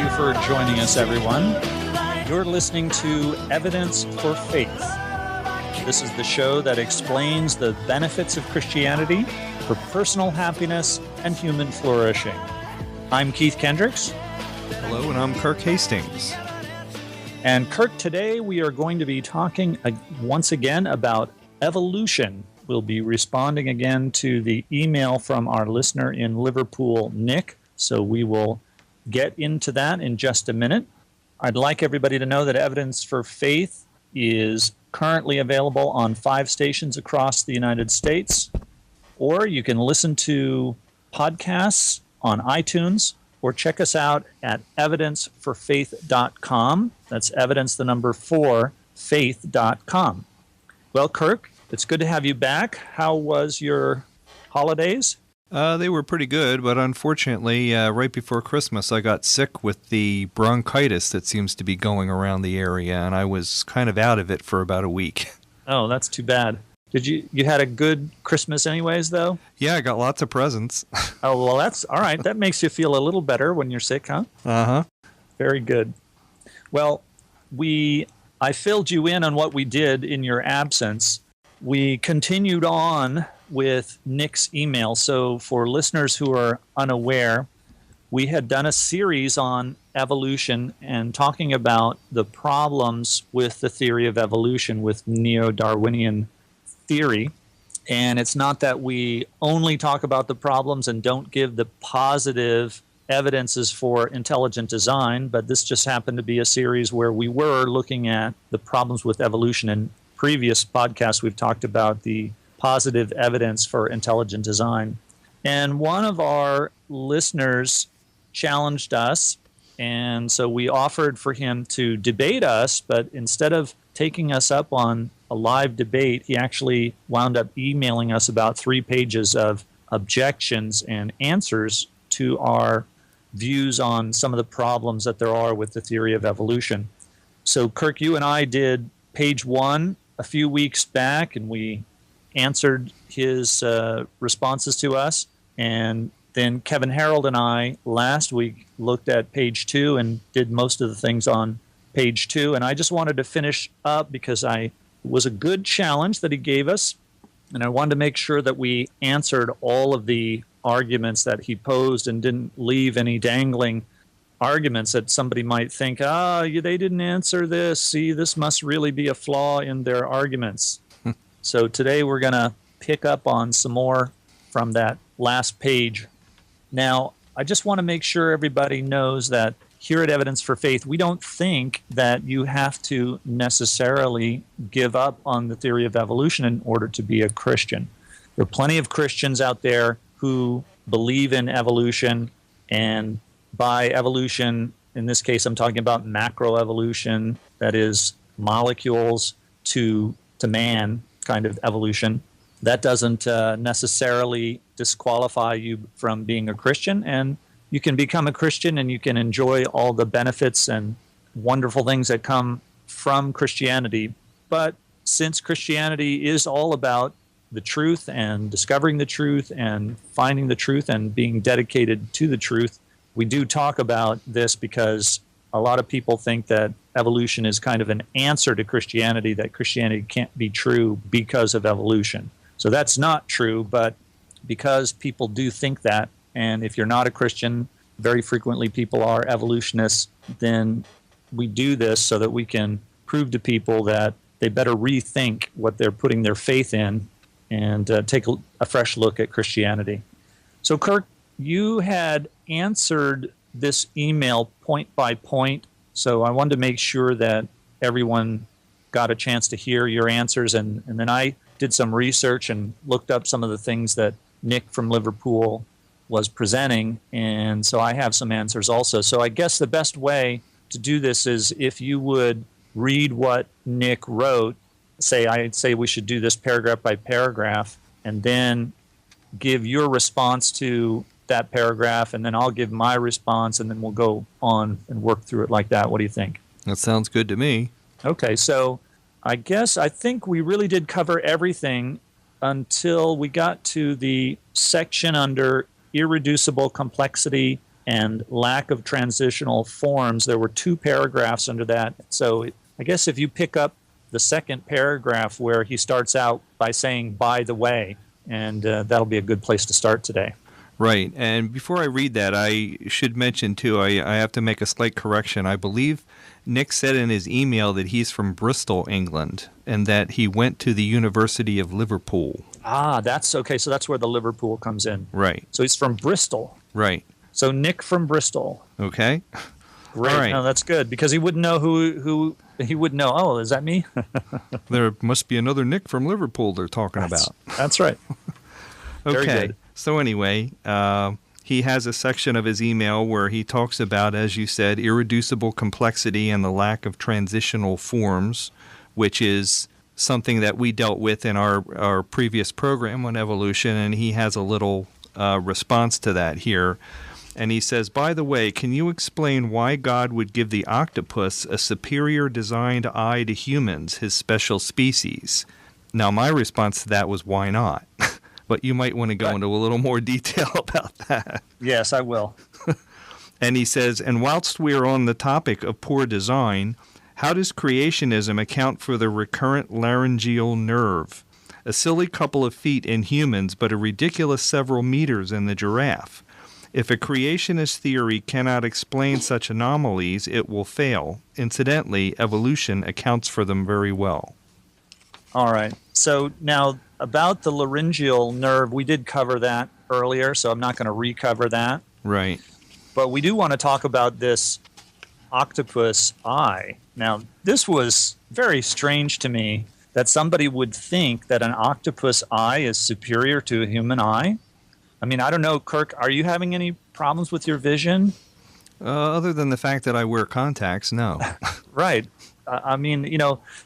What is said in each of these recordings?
you for joining us, everyone. You're listening to Evidence for Faith. This is the show that explains the benefits of Christianity for personal happiness and human flourishing. I'm Keith Kendricks. Hello, and I'm Kirk Hastings. And Kirk, today we are going to be talking once again about evolution. We'll be responding again to the email from our listener in Liverpool, Nick. So we will get into that in just a minute. I'd like everybody to know that Evidence for Faith is currently available on 5 stations across the United States, or you can listen to podcasts on iTunes, or check us out at evidenceforfaith.com. That's evidence, the number 4, faith.com. Well, Kirk, it's good to have you back. How was your holidays? They were pretty good, but unfortunately, right before Christmas, I got sick with the bronchitis that seems to be going around the area, and I was kind of out of it for about a week. Oh, that's too bad. Did you had a good Christmas anyways, though? Yeah, I got lots of presents. Oh, well, that's all right. That makes you feel a little better when you're sick, huh? Uh-huh. Very good. Well, I filled you in on what we did in your absence. We continued on with Nick's email. So for listeners who are unaware, we had done a series on evolution and talking about the problems with the theory of evolution, with neo-Darwinian theory. And it's not that we only talk about the problems and don't give the positive evidences for intelligent design, but this just happened to be a series where we were looking at the problems with evolution. In previous podcasts, we've talked about the positive evidence for intelligent design. And one of our listeners challenged us, and so we offered for him to debate us, but instead of taking us up on a live debate, he actually wound up emailing us about 3 pages of objections and answers to our views on some of the problems that there are with the theory of evolution. So, Kirk, you and I did page 1 a few weeks back, and we answered his responses to us. And then Kevin Harold and I last week looked at page 2 and did most of the things on page 2. And I just wanted to finish up because it was a good challenge that he gave us. And I wanted to make sure that we answered all of the arguments that he posed and didn't leave any dangling arguments that somebody might think, they didn't answer this. See, this must really be a flaw in their arguments. So today we're going to pick up on some more from that last page. Now, I just want to make sure everybody knows that here at Evidence for Faith, we don't think that you have to necessarily give up on the theory of evolution in order to be a Christian. There are plenty of Christians out there who believe in evolution, and by evolution, in this case, I'm talking about macroevolution, that is molecules to man kind of evolution. That doesn't necessarily disqualify you from being a Christian, and you can become a Christian and you can enjoy all the benefits and wonderful things that come from Christianity. But since Christianity is all about the truth and discovering the truth and finding the truth and being dedicated to the truth, we do talk about this because a lot of people think that evolution is kind of an answer to Christianity, that Christianity can't be true because of evolution. So that's not true, but because people do think that, and if you're not a Christian, very frequently people are evolutionists, then we do this so that we can prove to people that they better rethink what they're putting their faith in and take a fresh look at Christianity. So, Kirk, you had answered this email point by point, so I wanted to make sure that everyone got a chance to hear your answers, and then I did some research and looked up some of the things that Nick from Liverpool was presenting, and so I have some answers also. So I guess the best way to do this is if you would read what Nick wrote. I'd say we should do this paragraph by paragraph, and then give your response to that paragraph, and then I'll give my response, and then we'll go on and work through it like that. What do you think? That sounds good to me. Okay, so I think we really did cover everything until we got to the section under irreducible complexity and lack of transitional forms. There were 2 paragraphs under that. So I guess if you pick up the second paragraph where he starts out by saying, by the way, and that'll be a good place to start today. Right. And before I read that, I should mention, too, I have to make a slight correction. I believe Nick said in his email that he's from Bristol, England, and that he went to the University of Liverpool. Ah, that's okay. So that's where the Liverpool comes in. Right. So he's from Bristol. Right. So Nick from Bristol. Okay. Great. All right. No, that's good, because he wouldn't know who he wouldn't know. Oh, is that me? There must be another Nick from Liverpool they're talking about. That's right. Very Okay. good. So anyway, he has a section of his email where he talks about, as you said, irreducible complexity and the lack of transitional forms, which is something that we dealt with in our previous program on evolution, and he has a little response to that here. And he says, by the way, can you explain why God would give the octopus a superior designed eye to humans, his special species? Now, my response to that was, why not? But you might want to go into a little more detail about that. Yes, I will. And he says, and whilst we are on the topic of poor design, how does creationism account for the recurrent laryngeal nerve? A silly couple of feet in humans, but a ridiculous several meters in the giraffe. If a creationist theory cannot explain such anomalies, it will fail. Incidentally, evolution accounts for them very well. All right. So now about the laryngeal nerve, we did cover that earlier, so I'm not going to recover that. Right. But we do want to talk about this octopus eye. Now, this was very strange to me that somebody would think that an octopus eye is superior to a human eye. I mean, I don't know, Kirk, are you having any problems with your vision? Other than the fact that I wear contacts, no. Right. I mean,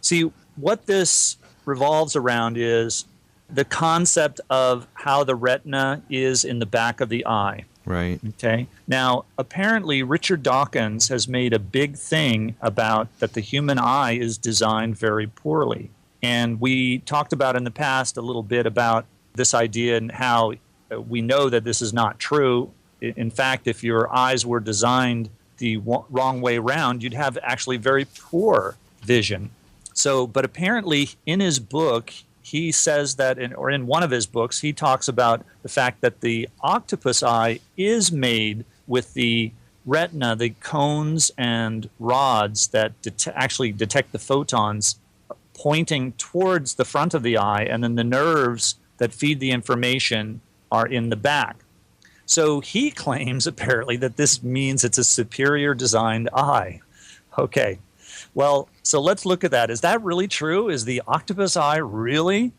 see, what this revolves around is the concept of how the retina is in the back of the eye. Right. Okay. Now, apparently, Richard Dawkins has made a big thing about that the human eye is designed very poorly. And we talked about in the past a little bit about this idea and how we know that this is not true. In fact, if your eyes were designed the wrong way around, you'd have actually very poor vision. So, but apparently in his book, he says that, or in one of his books, he talks about the fact that the octopus eye is made with the retina, the cones and rods that actually detect the photons pointing towards the front of the eye, and then the nerves that feed the information are in the back. So he claims apparently that this means it's a superior designed eye. Okay. Well, so let's look at that. Is that really true? Is the octopus eye really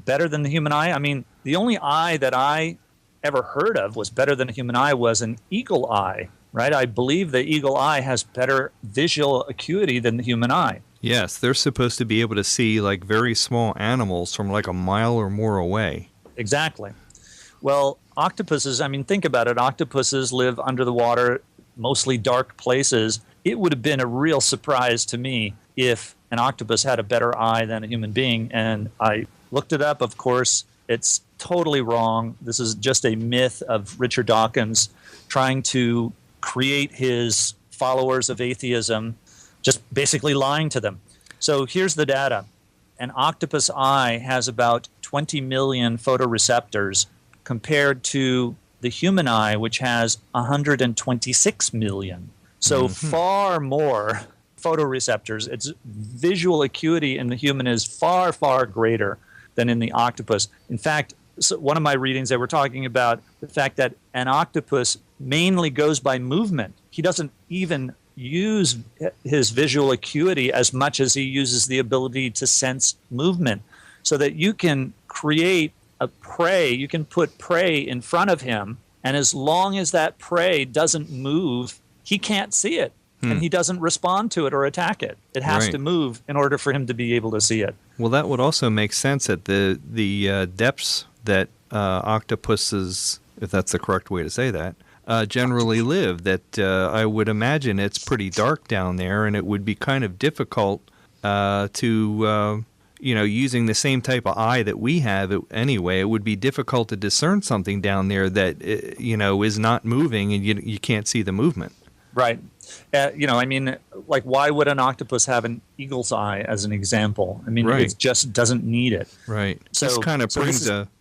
better than the human eye? I mean, the only eye that I ever heard of was better than a human eye was an eagle eye, right? I believe the eagle eye has better visual acuity than the human eye. Yes, they're supposed to be able to see like very small animals from like a mile or more away. Exactly. Well, octopuses, I mean, think about it. Octopuses live under the water, mostly dark places. It would have been a real surprise to me if an octopus had a better eye than a human being. And I looked it up, of course. It's totally wrong. This is just a myth of Richard Dawkins trying to create his followers of atheism, just basically lying to them. So here's the data. An octopus eye has about 20 million photoreceptors compared to the human eye, which has 126 million. So far more photoreceptors. Its visual acuity in the human is far, far greater than in the octopus. In fact, so one of my readings, they were talking about the fact that an octopus mainly goes by movement. He doesn't even use his visual acuity as much as he uses the ability to sense movement, so that you can create a prey, you can put prey in front of him, and as long as that prey doesn't move, he can't see it, and he doesn't respond to it or attack it. It has to move in order for him to be able to see it. Well, that would also make sense at the depths that octopuses, if that's the correct way to say that, generally live. That I would imagine it's pretty dark down there, and it would be kind of difficult to using the same type of eye that we have anyway, it would be difficult to discern something down there that, is not moving and you can't see the movement. Right. Like, why would an octopus have an eagle's eye, as an example? I mean, Right. It just doesn't need it. Right. So, this kind of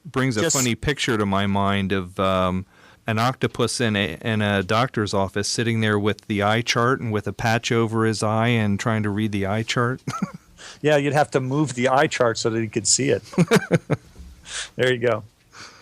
brings a funny picture to my mind of an octopus in a doctor's office sitting there with the eye chart and with a patch over his eye and trying to read the eye chart. Yeah, you'd have to move the eye chart so that he could see it. There you go.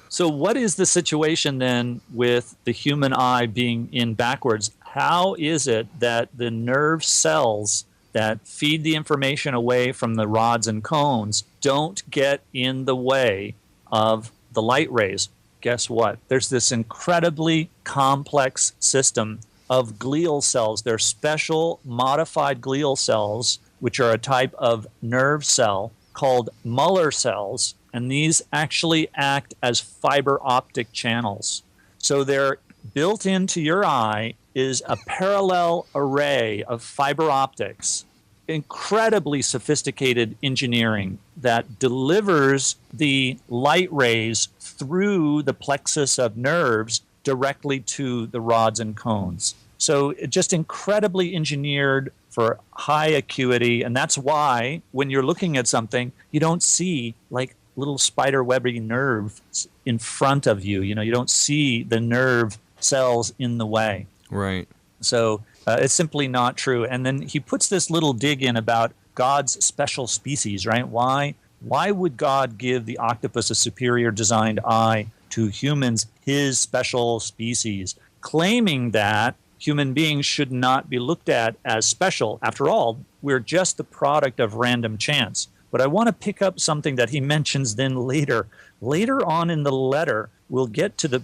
So what is the situation then with the human eye being in backwards? How is it that the nerve cells that feed the information away from the rods and cones don't get in the way of the light rays? Guess what? There's this incredibly complex system of glial cells. They're special modified glial cells, which are a type of nerve cell called Muller cells, and these actually act as fiber optic channels. So they're built into your eye is a parallel array of fiber optics, incredibly sophisticated engineering that delivers the light rays through the plexus of nerves directly to the rods and cones. So it just incredibly engineered for high acuity, and that's why when you're looking at something, you don't see like little spider webby nerves in front of you. You don't see the nerve cells in the way. Right. So it's simply not true. And then he puts this little dig in about God's special species, right? Why would God give the octopus a superior designed eye, to humans his special species, claiming that human beings should not be looked at as special? After all, we're just the product of random chance. But I want to pick up something that he mentions then later. Later on in the letter, we'll get to the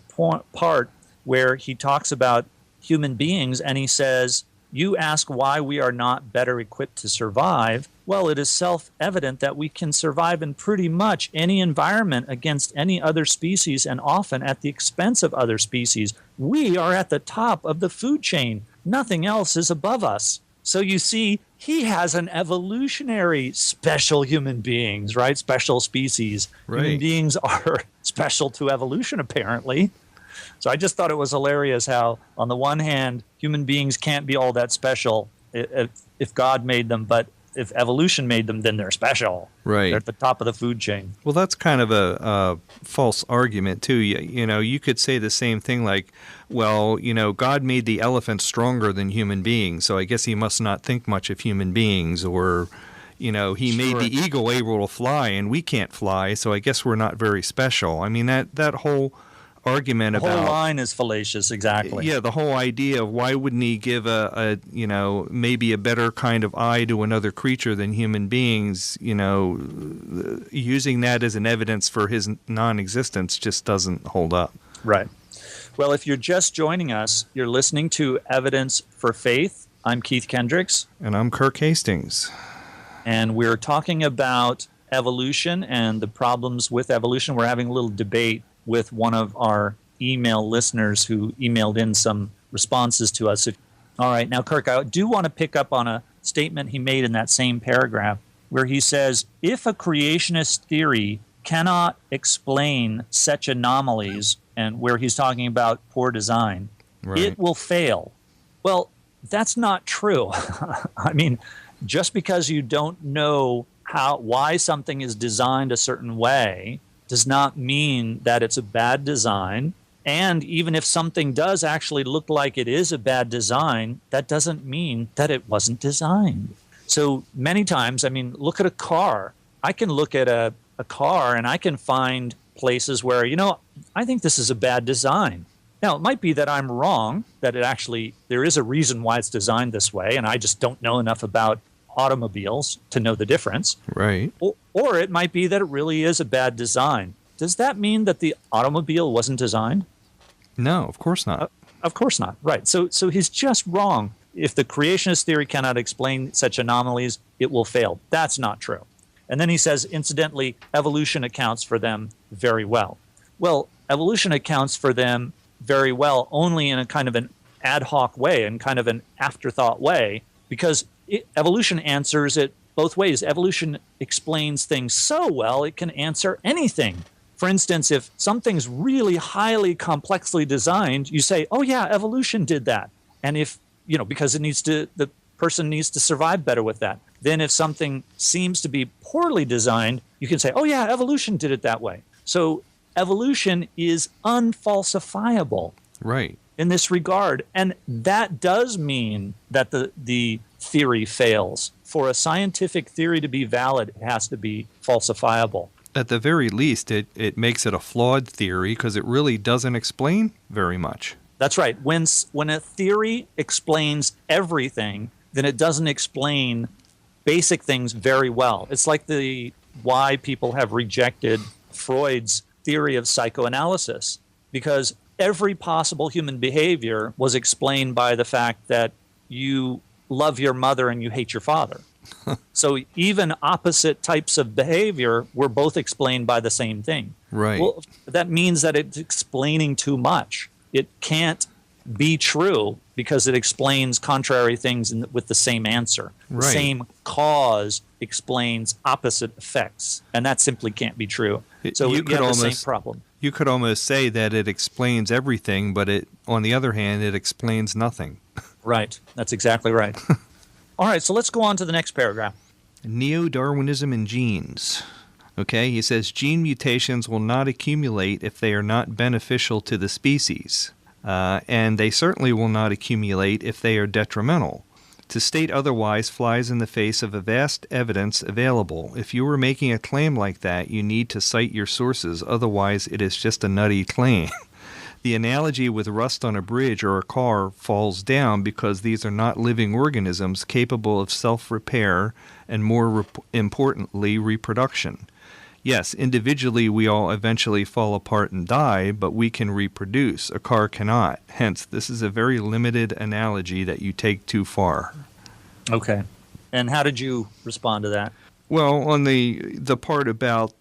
part where he talks about human beings, and he says, you ask why we are not better equipped to survive. Well, it is self-evident that we can survive in pretty much any environment against any other species, and often at the expense of other species. We are at the top of the food chain. Nothing else is above us. So you see, he has an evolutionary special human beings, right? Special species. Right. Human beings are special to evolution, apparently. So I just thought it was hilarious how, on the one hand, human beings can't be all that special if God made them, but if evolution made them, then they're special. Right. They're at the top of the food chain. Well, that's kind of a false argument, too. You could say the same thing like, well, God made the elephant stronger than human beings, so I guess he must not think much of human beings. Or, he made the eagle able to fly and we can't fly, so I guess we're not very special. I mean, that whole argument about... The whole line is fallacious, exactly. Yeah, the whole idea of why wouldn't he give maybe a better kind of eye to another creature than human beings, using that as an evidence for his non-existence just doesn't hold up. Right. Well, if you're just joining us, you're listening to Evidence for Faith. I'm Keith Kendricks. And I'm Kirk Hastings. And we're talking about evolution and the problems with evolution. We're having a little debate with one of our email listeners who emailed in some responses to us. All right, now, Kirk, I do want to pick up on a statement he made in that same paragraph where he says, if a creationist theory cannot explain such anomalies, and where he's talking about poor design, right, it will fail. Well, that's not true. I mean, just because you don't know why something is designed a certain way does not mean that it's a bad design. And even if something does actually look like it is a bad design, that doesn't mean that it wasn't designed. So many times, I mean, look at a car. I can look at a car and I can find places where, I think this is a bad design. Now, it might be that I'm wrong, that there is a reason why it's designed this way, and I just don't know enough about automobiles to know the difference. Right. Or it might be that it really is a bad design. Does that mean that the automobile wasn't designed? No, of course not. Of course not. Right. So he's just wrong. If the creationist theory cannot explain such anomalies, it will fail. That's not true. And then he says, incidentally, evolution accounts for them very well. Well, evolution accounts for them very well only in a kind of an ad hoc way and kind of an afterthought way, because evolution answers it both ways. Evolution explains things so well, it can answer anything. For instance, if something's really highly complexly designed, you say, oh yeah, evolution did that. And if, because the person needs to survive better with that. Then if something seems to be poorly designed, you can say, oh yeah, evolution did it that way. So evolution is unfalsifiable. Right. In this regard. And that does mean that the theory fails. For a scientific theory to be valid, it has to be falsifiable. At the very least, it makes it a flawed theory because it really doesn't explain very much. That's right. When a theory explains everything, then it doesn't explain basic things very well. It's like why people have rejected Freud's theory of psychoanalysis, because every possible human behavior was explained by the fact that you love your mother and you hate your father. So even opposite types of behavior were both explained by the same thing. Right. Well, that means that it's explaining too much. It can't be true because it explains contrary things with the same answer. Right. The same cause explains opposite effects, and that simply can't be true. So you have the same problem. You could almost say that it explains everything, but on the other hand, it explains nothing. Right. That's exactly right. All right, so let's go on to the next paragraph. Neo-Darwinism in genes. Okay, he says gene mutations will not accumulate if they are not beneficial to the species. And they certainly will not accumulate if they are detrimental. To state otherwise flies in the face of a vast evidence available. If you were making a claim like that, you need to cite your sources, otherwise it is just a nutty claim. The analogy with rust on a bridge or a car falls down because these are not living organisms capable of self-repair and, more importantly, reproduction. Yes, individually we all eventually fall apart and die, but we can reproduce. A car cannot. Hence, this is a very limited analogy that you take too far. Okay. And how did you respond to that? Well, on the part about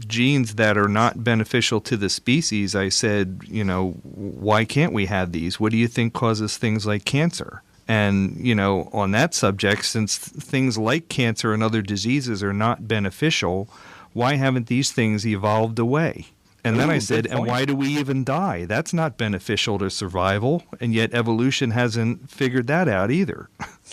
genes that are not beneficial to the species, I said, why can't we have these? What do you think causes things like cancer? And, on that subject, since things like cancer and other diseases are not beneficial, why haven't these things evolved away? And then I said, and why do we even die? That's not beneficial to survival, and yet evolution hasn't figured that out either.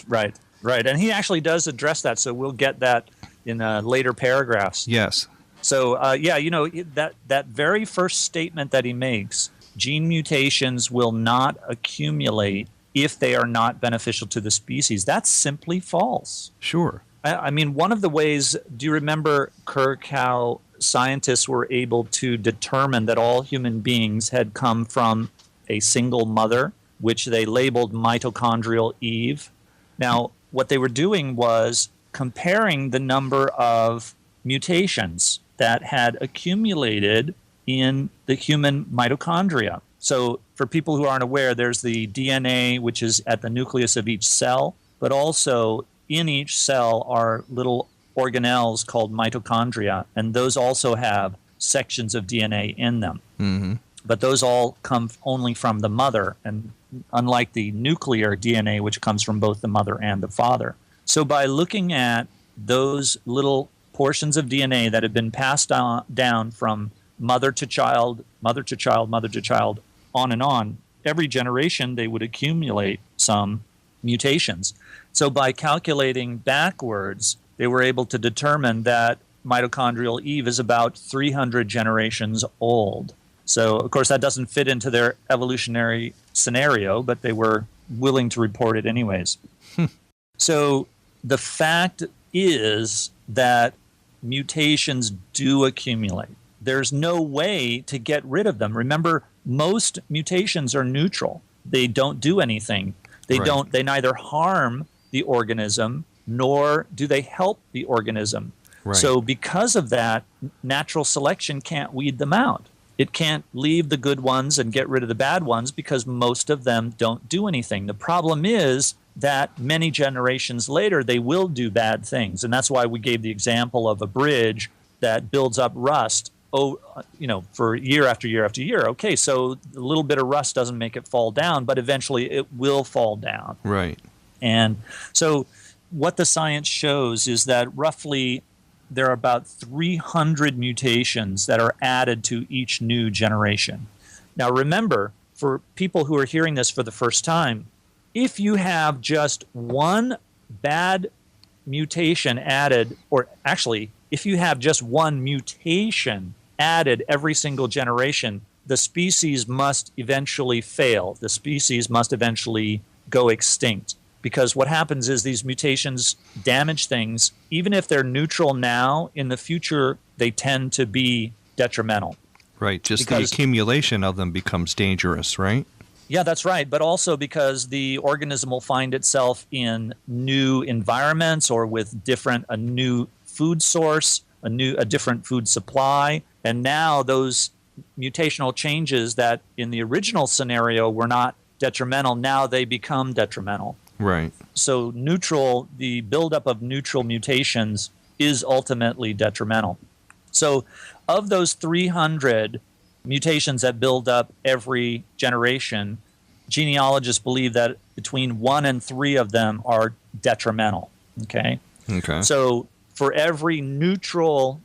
Right. And he actually does address that, so we'll get that in later paragraphs. Yes. So, that very first statement that he makes, gene mutations will not accumulate if they are not beneficial to the species, that's simply false. Sure. I mean, one of the ways, do you remember, Kirk, how scientists were able to determine that all human beings had come from a single mother, which they labeled mitochondrial Eve? Now, what they were doing was comparing the number of mutations that had accumulated in the human mitochondria. So for people who aren't aware, there's the DNA, which is at the nucleus of each cell, but also in each cell are little organelles called mitochondria, and those also have sections of DNA in them. Mm-hmm. But those all come only from the mother, and unlike the nuclear DNA, which comes from both the mother and the father. So by looking at those little portions of DNA that have been passed down from mother to child, mother to child, mother to child, on and on, every generation they would accumulate some mutations. So by calculating backwards, they were able to determine that mitochondrial Eve is about 300 generations old. So, of course, that doesn't fit into their evolutionary scenario, but they were willing to report it anyways. So the fact is that mutations do accumulate. There's no way to get rid of them. Remember, most mutations are neutral. They don't do anything. They neither harm the organism nor do they help the organism. Right. So because of that, natural selection can't weed them out. It can't leave the good ones and get rid of the bad ones because most of them don't do anything. The problem is that many generations later, they will do bad things. And that's why we gave the example of a bridge that builds up rust for year after year after year. Okay, so a little bit of rust doesn't make it fall down, but eventually it will fall down. Right. And so what the science shows is that roughly there are about 300 mutations that are added to each new generation. Now, remember, for people who are hearing this for the first time, if you have just one bad mutation added, or actually, if you have just one mutation added every single generation, the species must eventually fail. The species must eventually go extinct. Because what happens is these mutations damage things. Even if they're neutral now, in the future, they tend to be detrimental. Right, just the accumulation of them becomes dangerous, right? Yeah, that's right. But also because the organism will find itself in new environments or with a new food source, a different food supply. And now those mutational changes that in the original scenario were not detrimental, now they become detrimental. Right. So the buildup of neutral mutations is ultimately detrimental. So of those 300 mutations that build up every generation, genealogists believe that between 1 and 3 of them are detrimental. Okay. So for every neutral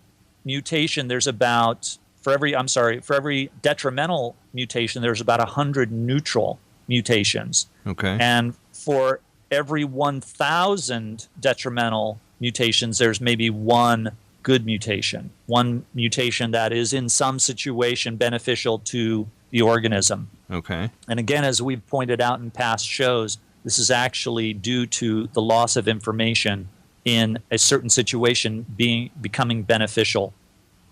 mutation, for every detrimental mutation, there's about 100 neutral mutations. Okay. And for every 1,000 detrimental mutations, there's maybe one good mutation, one mutation that is in some situation beneficial to the organism. Okay. And again, as we've pointed out in past shows, this is actually due to the loss of information in a certain situation becoming beneficial.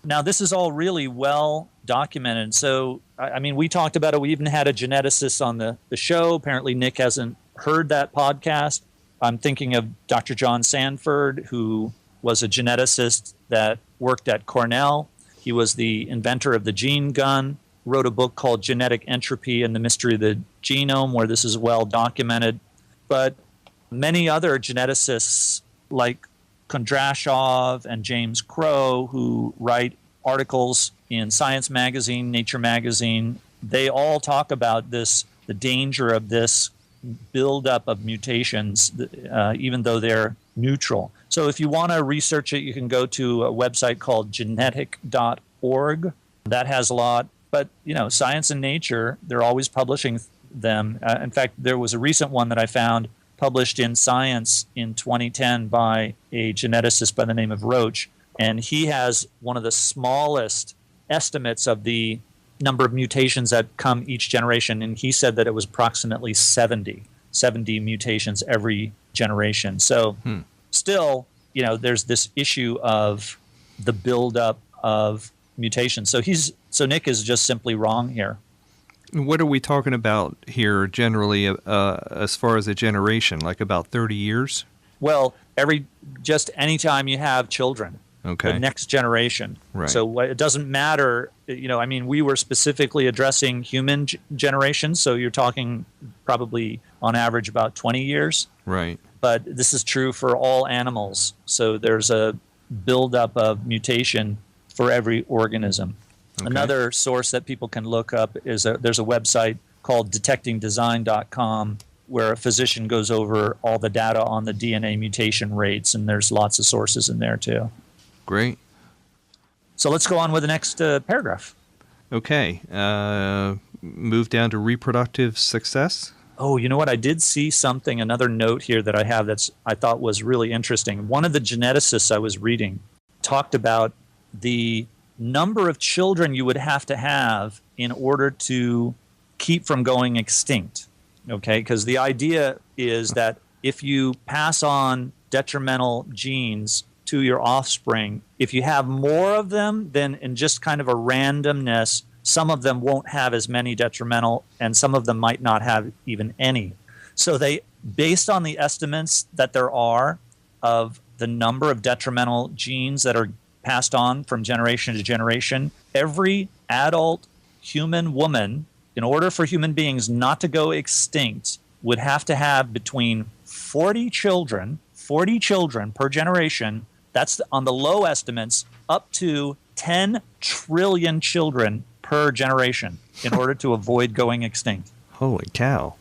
Now, this is all really well documented. So, I mean, we talked about it. We even had a geneticist on the show. Apparently, Nick hasn't heard that podcast. I'm thinking of Dr. John Sanford, who was a geneticist that worked at Cornell. He was the inventor of the gene gun, wrote a book called Genetic Entropy and the Mystery of the Genome, where this is well documented. But many other geneticists like Kondrashov and James Crow, who write articles in Science Magazine, Nature Magazine, they all talk about the danger of this buildup of mutations, even though they're neutral. So if you want to research it, you can go to a website called genetic.org. That has a lot. But, Science and Nature, they're always publishing them. In fact, there was a recent one that I found published in Science in 2010 by a geneticist by the name of Roach. And he has one of the smallest estimates of the number of mutations that come each generation. And he said that it was approximately 70 mutations every generation. So still, there's this issue of the buildup of mutations. So Nick is just simply wrong here. What are we talking about here generally as far as a generation, like about 30 years? Well, just anytime you have children, the next generation. Right. So it doesn't matter, we were specifically addressing human generations, so you're talking probably on average about 20 years. Right. But this is true for all animals. So there's a buildup of mutation for every organism. Okay. Another source that people can look up is there's a website called detectingdesign.com where a physician goes over all the data on the DNA mutation rates, and there's lots of sources in there too. Great. So let's go on with the next paragraph. Okay. Move down to reproductive success. Oh, you know what? I did see another note here that I have I thought was really interesting. One of the geneticists I was reading talked about the number of children you would have to have in order to keep from going extinct. Okay? Because the idea is that if you pass on detrimental genes to your offspring, if you have more of them, then in just kind of a randomness, some of them won't have as many detrimental, and some of them might not have even any. So based on the estimates that there are of the number of detrimental genes that are passed on from generation to generation, every adult human woman, in order for human beings not to go extinct, would have to have between 40 children per generation. That's on the low estimates, up to 10 trillion children per generation in order to avoid going extinct. Holy cow.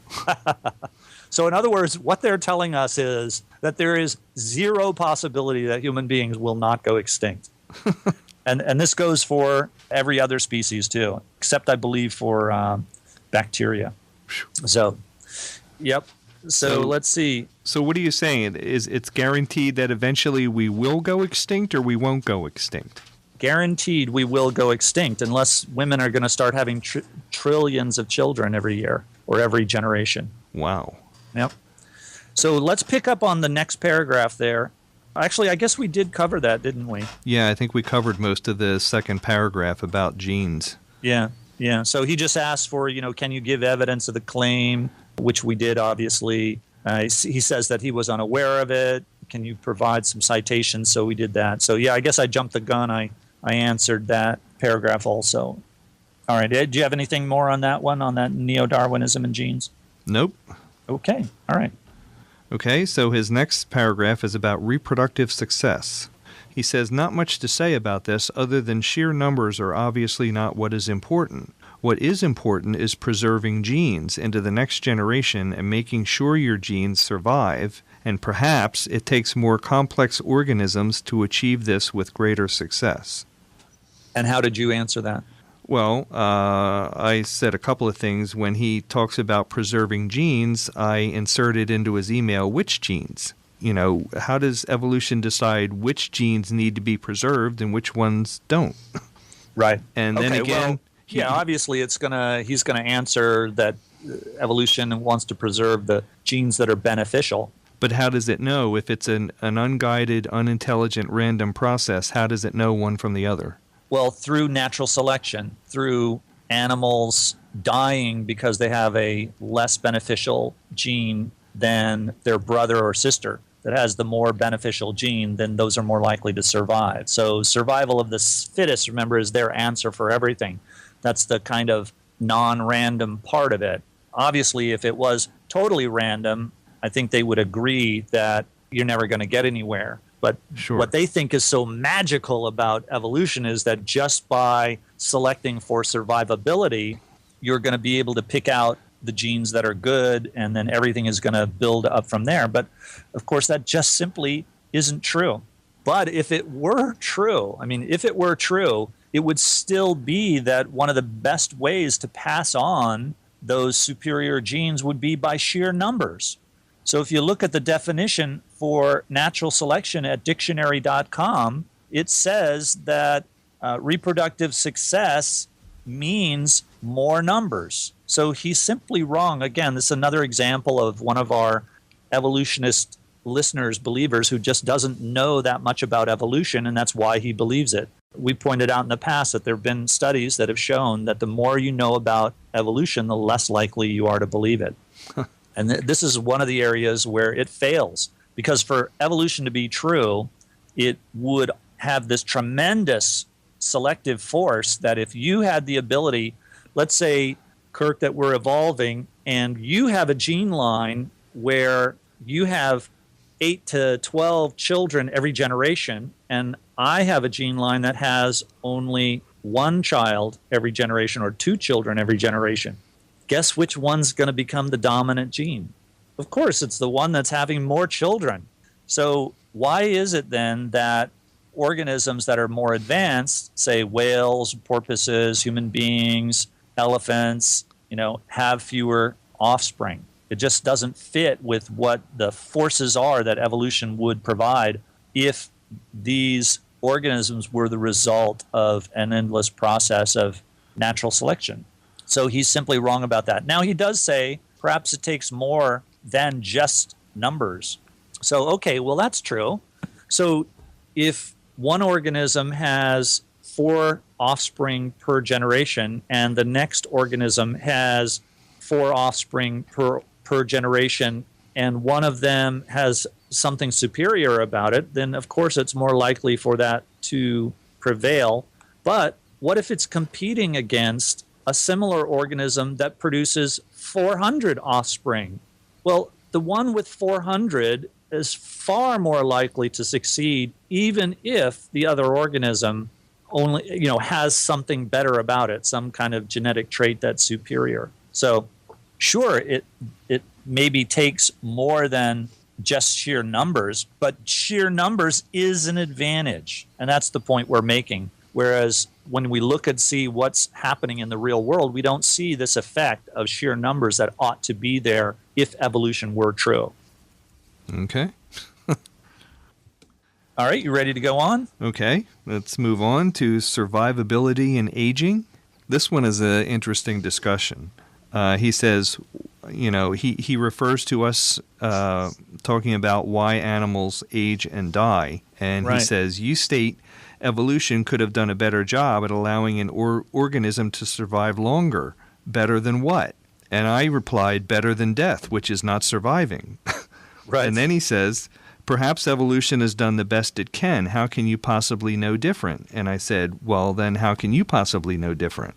So in other words, what they're telling us is that there is zero possibility that human beings will not go extinct. And this goes for every other species too, except I believe for bacteria. So, yep. So let's see. So what are you saying? It's guaranteed that eventually we will go extinct or we won't go extinct? Guaranteed we will go extinct unless women are going to start having trillions of children every year or every generation. Wow. Yep. So let's pick up on the next paragraph there. Actually, I guess we did cover that, didn't we? Yeah, I think we covered most of the second paragraph about genes. Yeah. So he just asked for, can you give evidence of the claim, which we did, obviously. He says that he was unaware of it. Can you provide some citations? So we did that. So, yeah, I guess I jumped the gun. I answered that paragraph also. All right. Do you have anything more on that one, on that neo-Darwinism and genes? Nope. Okay. All right. Okay, so his next paragraph is about reproductive success. He says, not much to say about this other than sheer numbers are obviously not what is important. What is important is preserving genes into the next generation and making sure your genes survive, and perhaps it takes more complex organisms to achieve this with greater success. And how did you answer that? Well, I said a couple of things. When he talks about preserving genes, I inserted into his email which genes. How does evolution decide which genes need to be preserved and which ones don't? Right. And then again... obviously he's going to answer that evolution wants to preserve the genes that are beneficial. But how does it know if it's an unguided, unintelligent, random process? How does it know one from the other? Well, through natural selection, through animals dying because they have a less beneficial gene than their brother or sister that has the more beneficial gene, then those are more likely to survive. So survival of the fittest, remember, is their answer for everything. That's the kind of non-random part of it. Obviously, if it was totally random, I think they would agree that you're never going to get anywhere. But sure. What they think is so magical about evolution is that just by selecting for survivability, you're going to be able to pick out the genes that are good, and then everything is going to build up from there. But, of course, that just simply isn't true. But if it were true, it would still be that one of the best ways to pass on those superior genes would be by sheer numbers. So if you look at the definition for natural selection at dictionary.com, it says that reproductive success means more numbers. So he's simply wrong. Again, this is another example of one of our evolutionist listeners, believers, who just doesn't know that much about evolution, and that's why he believes it. We pointed out in the past that there have been studies that have shown that the more you know about evolution, the less likely you are to believe it. And this is one of the areas where it fails, because for evolution to be true, it would have this tremendous selective force that if you had the ability, let's say, Kirk, that we're evolving, and you have a gene line where you have 8 to 12 children every generation, and I have a gene line that has only 1 child every generation or 2 children every generation. Guess which one's going to become the dominant gene? Of course, it's the one that's having more children. So why is it then that organisms that are more advanced, say whales, porpoises, human beings, elephants, have fewer offspring? It just doesn't fit with what the forces are that evolution would provide if these organisms were the result of an endless process of natural selection. So he's simply wrong about that. Now, he does say perhaps it takes more than just numbers. So, okay, well, that's true. So if one organism has 4 offspring per generation and the next organism has 4 offspring per generation, and one of them has something superior about it, then of course it's more likely for that to prevail. But what if it's competing against a similar organism that produces 400 offspring? Well, the one with 400 is far more likely to succeed, even if the other organism only, has something better about it, some kind of genetic trait that's superior. So sure, it maybe takes more than just sheer numbers, but sheer numbers is an advantage. And that's the point we're making. Whereas when we look and see what's happening in the real world, we don't see this effect of sheer numbers that ought to be there if evolution were true. Okay. All right, you ready to go on? Okay, let's move on to survivability and aging. This one is an interesting discussion. He says, he refers to us talking about why animals age and die. And Right. He says, you state evolution could have done a better job at allowing an organism to survive longer. Better than what? And I replied, better than death, which is not surviving. Right. And then he says, perhaps evolution has done the best it can. How can you possibly know different? And I said, well, then how can you possibly know different?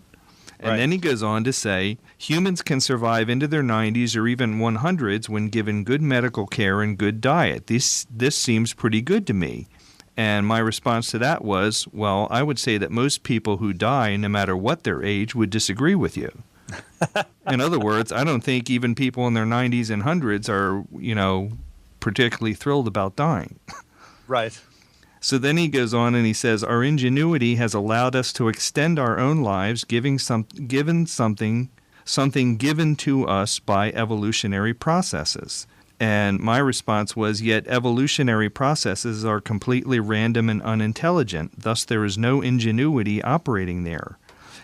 And Right. then he goes on to say, humans can survive into their 90s or even 100s when given good medical care and good diet. This seems pretty good to me. And my response to that was, well, I would say that most people who die, no matter what their age, would disagree with you. In other words, I don't think even people in their 90s and 100s are, particularly thrilled about dying. Right. So then he goes on and he says, our ingenuity has allowed us to extend our own lives, given something given to us by evolutionary processes. And my response was, yet evolutionary processes are completely random and unintelligent. Thus, there is no ingenuity operating there.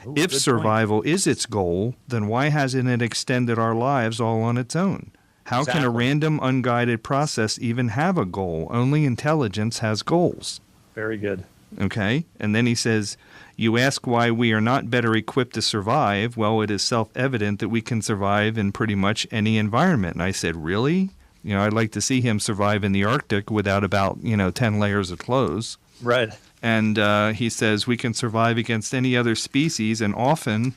Ooh, If good survival is its goal, then why hasn't it extended our lives all on its own? How can a Exactly. random, unguided process even have a goal? Only intelligence has goals. Very good. Okay? And then he says, you ask why we are not better equipped to survive. Well, it is self-evident that we can survive in pretty much any environment. And I said, really? I'd like to see him survive in the Arctic without about, 10 layers of clothes. Right. And he says we can survive against any other species and often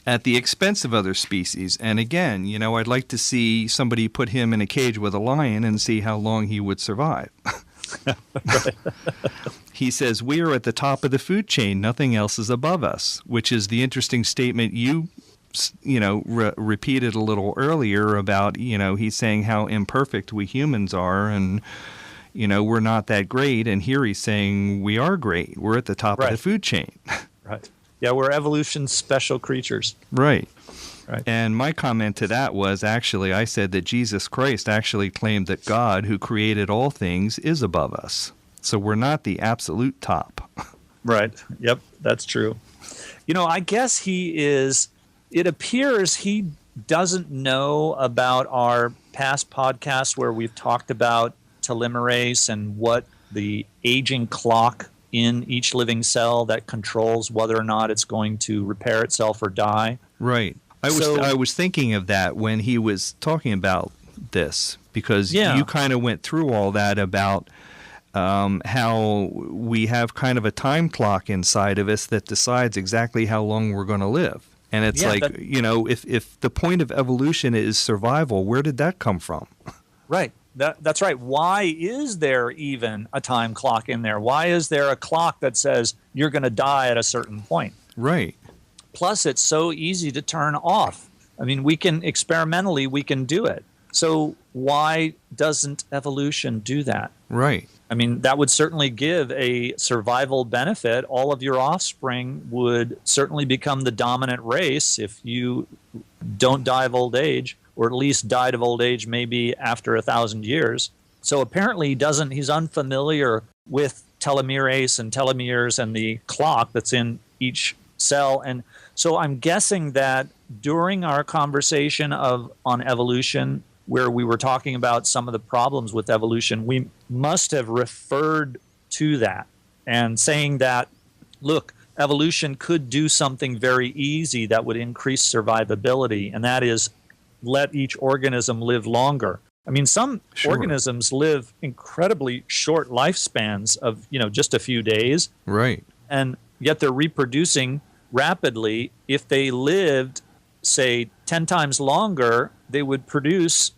at the expense of other species. And again, I'd like to see somebody put him in a cage with a lion and see how long he would survive. He says, we are at the top of the food chain. Nothing else is above us, which is the interesting statement you repeated a little earlier about, he's saying how imperfect we humans are and, we're not that great. And here he's saying we are great. We're at the top of the food chain. Right. Yeah, we're evolution's special creatures. Right. Right. And my comment to that was actually, I said that Jesus Christ actually claimed that God, who created all things, is above us. So we're not the absolute top. Right. Yep, that's true. I guess it appears he doesn't know about our past podcasts where we've talked about telomerase and what the aging clock in each living cell that controls whether or not it's going to repair itself or die. Right. I was thinking of that when he was talking about this because you kind of went through all that about how we have kind of a time clock inside of us that decides exactly how long we're going to live. And it's if the point of evolution is survival, where did that come from? Right. That's right. Why is there even a time clock in there? Why is there a clock that says you're going to die at a certain point? Right. Plus, it's so easy to turn off. I mean, we can do it. So why doesn't evolution do that? Right. I mean, that would certainly give a survival benefit. All of your offspring would certainly become the dominant race if you don't die of old age, or at least died of old age maybe after 1,000 years. So apparently he's unfamiliar with telomerase and telomeres and the clock that's in each cell. And so I'm guessing that during our conversation on evolution, where we were talking about some of the problems with evolution, we must have referred to that and saying that, look, evolution could do something very easy that would increase survivability, and that is let each organism live longer. I mean, some organisms live incredibly short lifespans of, just a few days. Right. And yet they're reproducing rapidly. If they lived, say, 10 times longer, they would produce,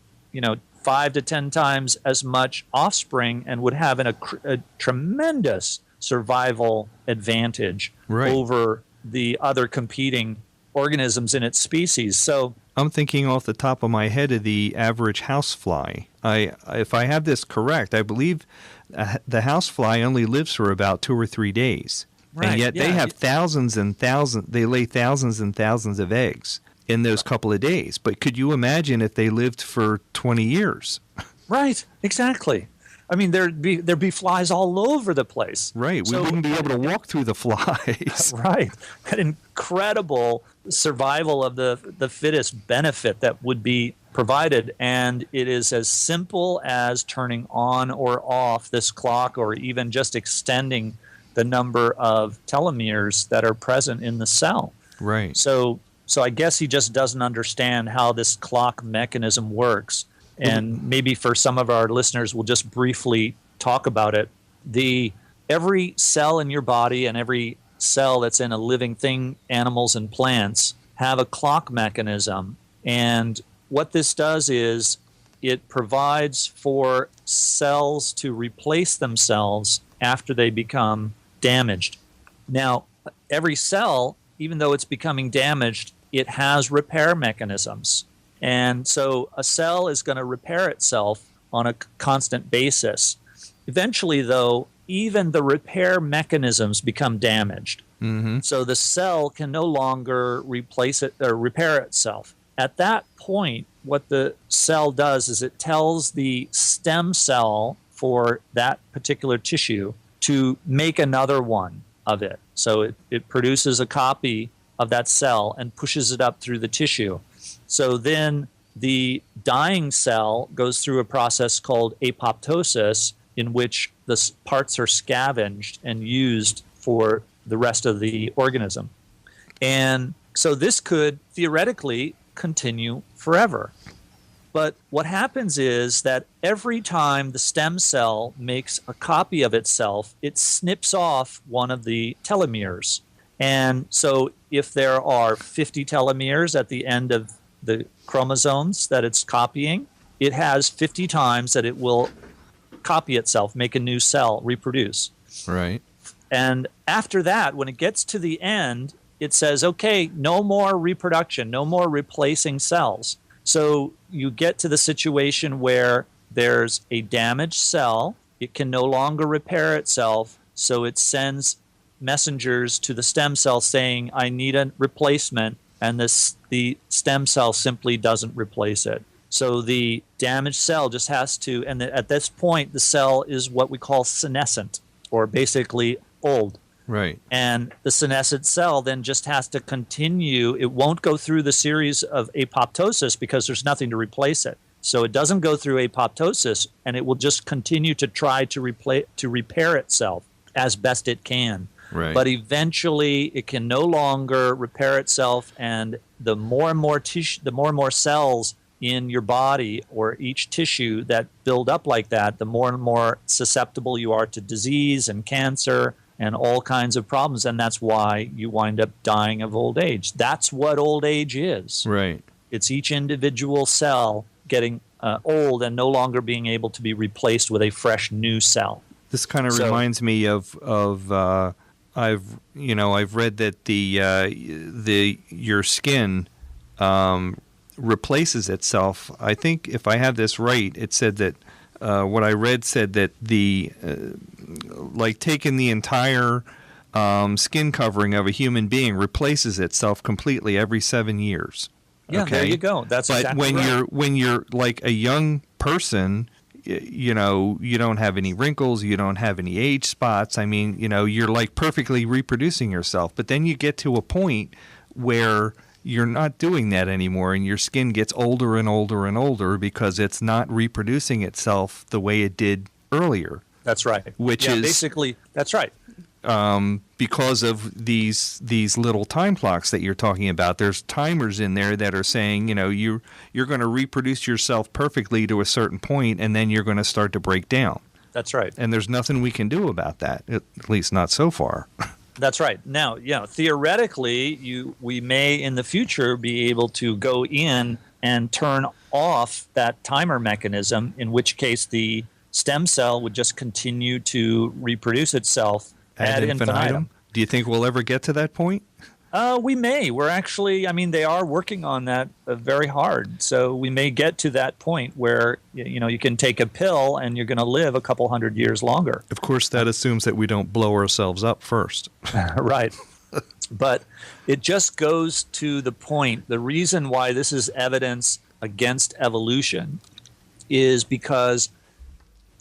5 to 10 times as much offspring and would have a tremendous survival advantage over the other competing organisms in its species. So I'm thinking off the top of my head of the average housefly. If I have this correct, I believe the housefly only lives for about 2 or 3 days. Right, And yet they yeah. have thousands and thousands, they lay thousands and thousands of eggs in those couple of days. But could you imagine if they lived for 20 years? right, exactly. I mean, there'd be flies all over the place. Right. We wouldn't be able to walk through the flies. Right. An incredible survival of the fittest benefit that would be provided. And it is as simple as turning on or off this clock, or even just extending the number of telomeres that are present in the cell. Right. So I guess he just doesn't understand how this clock mechanism works. And maybe for some of our listeners, we'll just briefly talk about it. Every cell in your body and every cell that's in a living thing, animals and plants, have a clock mechanism. And what this does is it provides for cells to replace themselves after they become damaged. Now, every cell, even though it's becoming damaged, it has repair mechanisms. And so a cell is going to repair itself on a constant basis. Eventually, though, even the repair mechanisms become damaged. Mm-hmm. So the cell can no longer replace it or repair itself. At that point, what the cell does is it tells the stem cell for that particular tissue to make another one of it. So it produces a copy of that cell and pushes it up through the tissue. So then the dying cell goes through a process called apoptosis, in which the parts are scavenged and used for the rest of the organism. And so this could theoretically continue forever. But what happens is that every time the stem cell makes a copy of itself, it snips off one of the telomeres. And so if there are 50 telomeres at the end of the chromosomes that it's copying, it has 50 times that it will copy itself, make a new cell, reproduce. Right. And after that, when it gets to the end, it says, okay, no more reproduction, no more replacing cells. So you get to the situation where there's a damaged cell, it can no longer repair itself, so it sends messengers to the stem cell saying, I need a replacement, and the stem cell simply doesn't replace it. So the damaged cell just has to, and at this point, the cell is what we call senescent, or basically old. Right. And the senescent cell then just has to continue. It won't go through the series of apoptosis because there's nothing to replace it. So it doesn't go through apoptosis, and it will just continue to try to repair itself as best it can. Right. But eventually, it can no longer repair itself, and the more and more tissue, the more and more cells in your body or each tissue that build up like that, the more and more susceptible you are to disease and cancer and all kinds of problems. And that's why you wind up dying of old age. That's what old age is. Right. It's each individual cell getting old and no longer being able to be replaced with a fresh new cell. This kind of reminds me of I've read that your skin replaces itself. I think if I have this right, it said that what I read said that like taking the entire skin covering of a human being replaces itself completely every 7 years. Yeah, okay? There you go. That's but exactly right. when you're like a young person, you don't have any wrinkles, you don't have any age spots. I mean, you're like perfectly reproducing yourself. But then you get to a point where you're not doing that anymore, and your skin gets older and older and older because it's not reproducing itself the way it did earlier. That's right. Which is basically that's right. Because of these little time clocks that you're talking about. There's timers in there that are saying, you're going to reproduce yourself perfectly to a certain point, and then you're going to start to break down. That's right. And there's nothing we can do about that, at least not so far. That's right. Now, theoretically, we may in the future be able to go in and turn off that timer mechanism, in which case the stem cell would just continue to reproduce itself ad infinitum. Do you think we'll ever get to that point? We may. We're actually, I mean, they are working on that very hard. So we may get to that point where, you can take a pill and you're going to live a couple hundred years longer. Of course, that assumes that we don't blow ourselves up first. Right. But it just goes to the point. The reason why this is evidence against evolution is because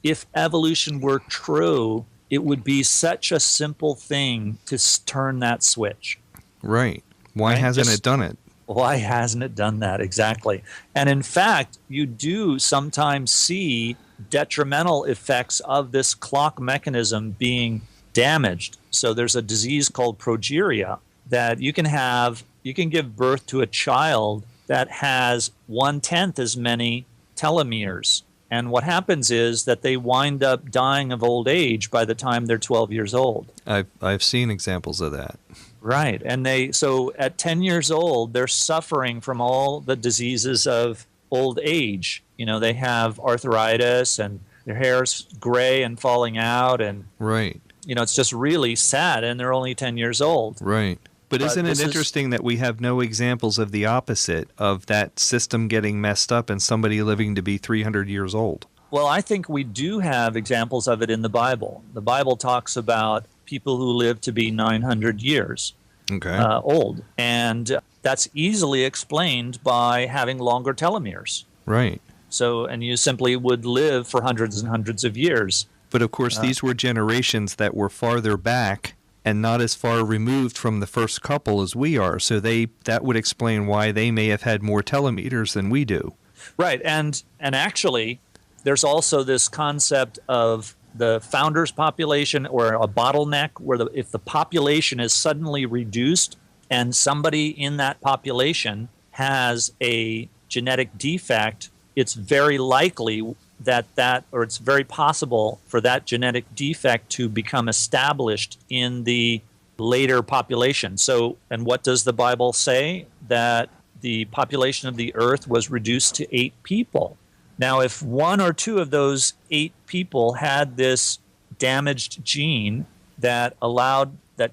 if evolution were true, it would be such a simple thing to turn that switch. Right. Why Right? hasn't Just- it done it? Why hasn't it done that? Exactly. And in fact, you do sometimes see detrimental effects of this clock mechanism being damaged. So there's a disease called progeria that you can give birth to a child that has 1/10 as many telomeres. And what happens is that they wind up dying of old age by the time they're 12 years old. I've seen examples of that. Right. And so at 10 years old, they're suffering from all the diseases of old age. They have arthritis and their hair's gray and falling out. And, Right. it's just really sad. And they're only 10 years old. Right. But isn't it interesting that we have no examples of the opposite, of that system getting messed up and somebody living to be 300 years old? Well, I think we do have examples of it in the Bible. The Bible talks about people who live to be 900 years Okay. old. And that's easily explained by having longer telomeres. Right. So, and you simply would live for hundreds and hundreds of years. But of course, these were generations that were farther back and not as far removed from the first couple as we are. So that would explain why they may have had more telomeres than we do. Right. And actually, there's also this concept of the founders population, or a bottleneck, where if the population is suddenly reduced and somebody in that population has a genetic defect, it's very likely or it's very possible for that genetic defect to become established in the later population. So, and what does the Bible say? That the population of the earth was reduced to 8 people. Now, if 1 or 2 of those 8 people had this damaged gene that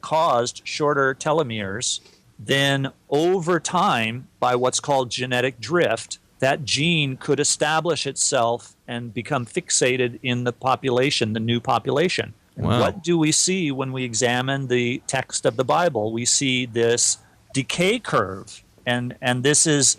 caused shorter telomeres, then over time, by what's called genetic drift, that gene could establish itself and become fixated in the population, the new population. And Wow. what do we see when we examine the text of the Bible? We see this decay curve. And this is,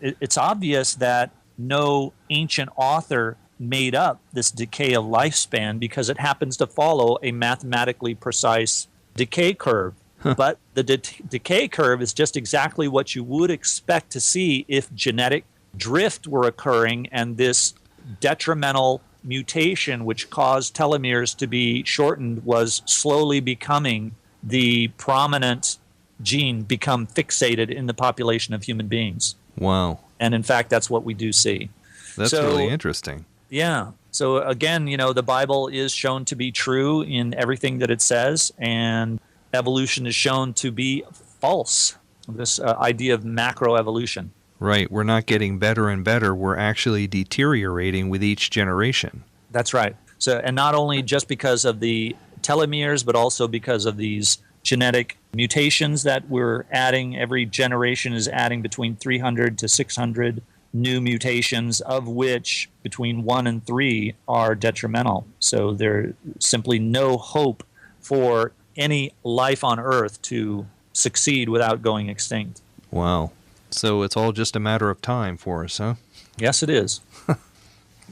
it's obvious that no ancient author made up this decay of lifespan because it happens to follow a mathematically precise decay curve. But the decay curve is just exactly what you would expect to see if genetic drift were occurring and this detrimental mutation which caused telomeres to be shortened was slowly becoming the prominent gene become fixated in the population of human beings. Wow. And in fact, that's what we do see. That's really interesting. Yeah. So again, the Bible is shown to be true in everything that it says, and evolution is shown to be false. This idea of macroevolution. Right. We're not getting better and better. We're actually deteriorating with each generation. That's right. So, and not only just because of the telomeres, but also because of these genetic mutations that we're adding. Every generation is adding between 300 to 600 new mutations, of which between 1 and 3 are detrimental. So there's simply no hope for any life on Earth to succeed without going extinct. Wow. So it's all just a matter of time for us, huh? Yes, it is.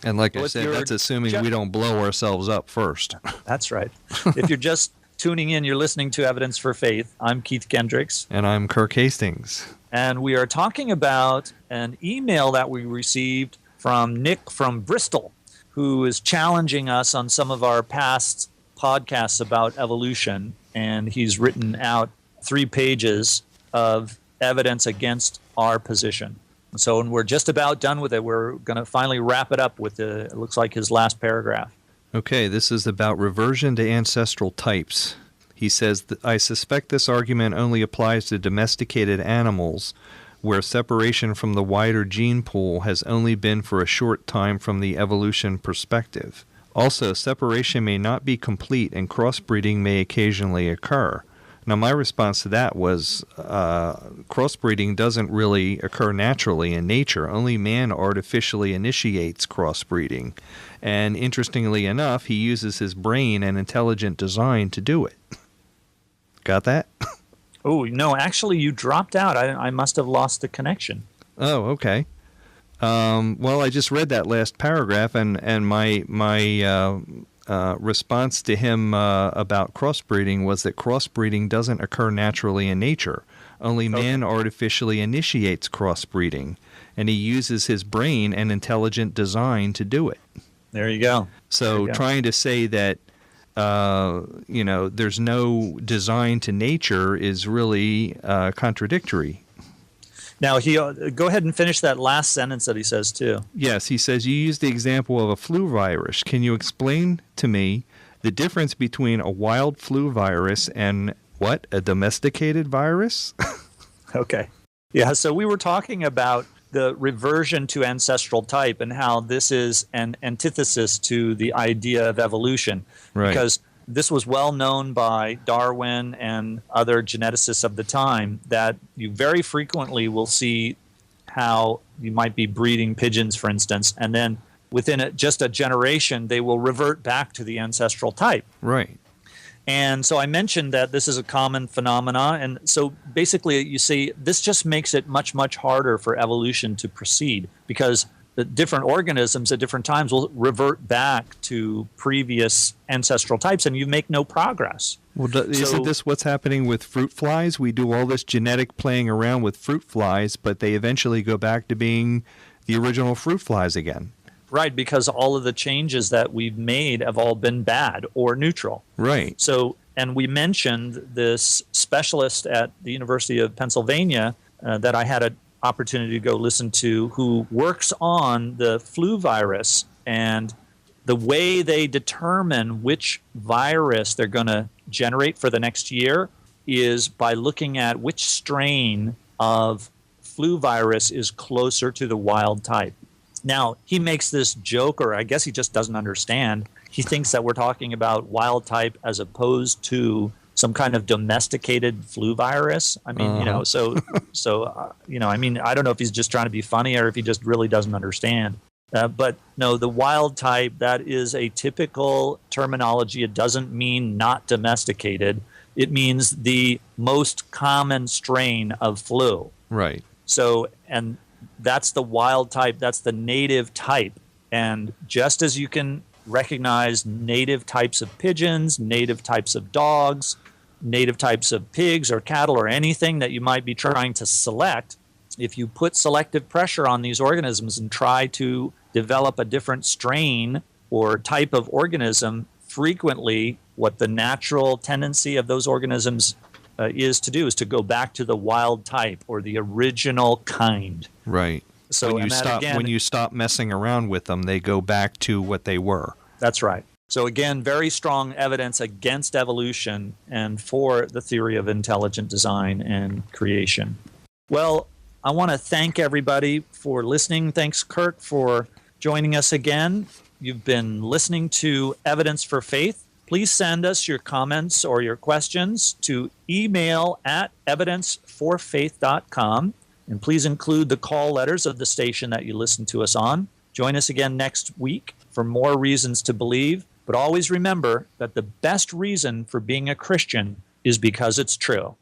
And like Well, I if said, you're that's assuming just- we don't blow ourselves up first. That's right. If you're just tuning in, you're listening to Evidence for Faith. I'm Keith Kendricks, And I'm Kirk Hastings. and we are talking about an email that we received from Nick from Bristol, who is challenging us on some of our past podcasts about evolution. And he's written out 3 pages of evidence against our position. So, and we're just about done with it. We're going to finally wrap it up with it looks like his last paragraph. Okay, this is about reversion to ancestral types. He says, I suspect this argument only applies to domesticated animals, where separation from the wider gene pool has only been for a short time from the evolution perspective. Also, separation may not be complete and crossbreeding may occasionally occur. Now, my response to that was crossbreeding doesn't really occur naturally in nature. Only man artificially initiates crossbreeding. And interestingly enough, he uses his brain and intelligent design to do it. Got that? Oh, no, actually, you dropped out. I must have lost the connection. Oh, okay. Well, I just read that last paragraph, and my response to him about crossbreeding was that crossbreeding doesn't occur naturally in nature. Only man artificially initiates crossbreeding, and he uses his brain and intelligent design to do it. There you go. So trying to say that there's no design to nature is really contradictory. Now, go ahead and finish that last sentence that he says, too. Yes, he says, you used the example of a flu virus. Can you explain to me the difference between a wild flu virus and, what, a domesticated virus? Okay. Yeah, so we were talking about the reversion to ancestral type and how this is an antithesis to the idea of evolution. Right. Because this was well known by Darwin and other geneticists of the time, that you very frequently will see how you might be breeding pigeons, for instance, and then within just a generation, they will revert back to the ancestral type. Right. And so I mentioned that this is a common phenomena. And so basically you see this just makes it much, much harder for evolution to proceed, because the different organisms at different times will revert back to previous ancestral types, and you make no progress. Well, isn't this what's happening with fruit flies? We do all this genetic playing around with fruit flies, but they eventually go back to being the original fruit flies again. Right, because all of the changes that we've made have all been bad or neutral. Right. So, and we mentioned this specialist at the University of Pennsylvania that I had an opportunity to go listen to, who works on the flu virus, and the way they determine which virus they're going to generate for the next year is by looking at which strain of flu virus is closer to the wild type. Now, he makes this joke, or I guess he just doesn't understand. He thinks that we're talking about wild type as opposed to some kind of domesticated flu virus. I mean, I mean, I don't know if he's just trying to be funny or if he just really doesn't understand. But no, the wild type, that is a typical terminology. It doesn't mean not domesticated. It means the most common strain of flu. Right. So, and that's the wild type. That's the native type. And just as you can recognize native types of pigeons, native types of dogs, native types of pigs or cattle or anything that you might be trying to select, if you put selective pressure on these organisms and try to develop a different strain or type of organism, frequently what the natural tendency of those organisms is to do is to go back to the wild type or the original kind. Right. So when you stop messing around with them, they go back to what they were. That's right. So again, very strong evidence against evolution and for the theory of intelligent design and creation. Well, I want to thank everybody for listening. Thanks, Kurt, for joining us again. You've been listening to Evidence for Faith. Please send us your comments or your questions to email@evidenceforfaith.com. And please include the call letters of the station that you listen to us on. Join us again next week for more reasons to believe. But always remember that the best reason for being a Christian is because it's true.